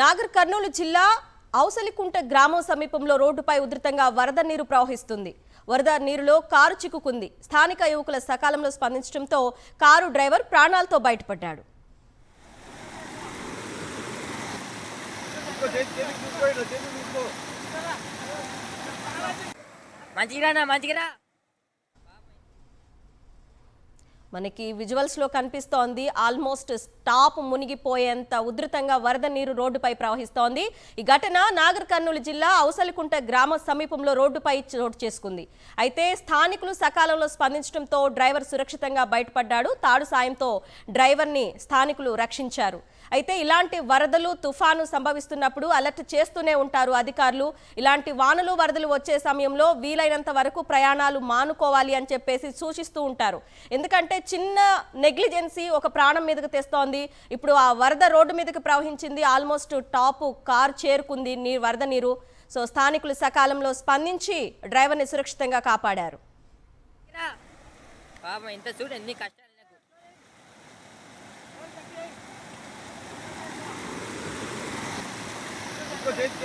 నాగర్ కర్నూలు జిల్లా ఔసలికుంట గ్రామం సమీపంలో రోడ్డుపై ఉధృతంగా వరద నీరు ప్రవహిస్తుంది. వరద నీరులో కారు చిక్కుకుంది. స్థానిక యువకుల సకాలంలో స్పందించడంతో కారు డ్రైవర్ ప్రాణాలతో బయటపడ్డాడు. మనకి విజువల్స్ లో కనిపిస్తోంది. ఆల్మోస్ట్ స్టాప్ మునిగిపోయేంత ఉధృతంగా వరద నీరు రోడ్డుపై ప్రవహిస్తోంది. ఈ ఘటన నాగర్ కర్నూలు జిల్లా ఔసలికుంట గ్రామ సమీపంలో రోడ్డుపై చోటు చేసుకుంది. అయితే స్థానికులు సకాలంలో స్పందించడంతో డ్రైవర్ సురక్షితంగా బయటపడ్డాడు. తాడు సాయంతో డ్రైవర్ని స్థానికులు రక్షించారు. అయితే ఇలాంటి వరదలు తుఫాను సంభవిస్తున్నప్పుడు అలర్ట్ చేస్తూనే ఉంటారు అధికారులు. ఇలాంటి వానలు వరదలు వచ్చే సమయంలో వీలైనంత వరకు ప్రయాణాలు మానుకోవాలి అని చెప్పేసి సూచిస్తూ ఉంటారు. ఎందుకంటే చిన్న నెగ్లిజెన్సీ ఒక ప్రాణం మీదకి తెస్తోంది. ఇప్పుడు ఆ వరద రోడ్డు మీదకి ప్రవహించింది. ఆల్మోస్ట్ టాప్ కార్ చేరుకుంది వరద నీరు. సో స్థానికులు సకాలంలో స్పందించి డ్రైవర్ని సురక్షితంగా కాపాడారు. Gente,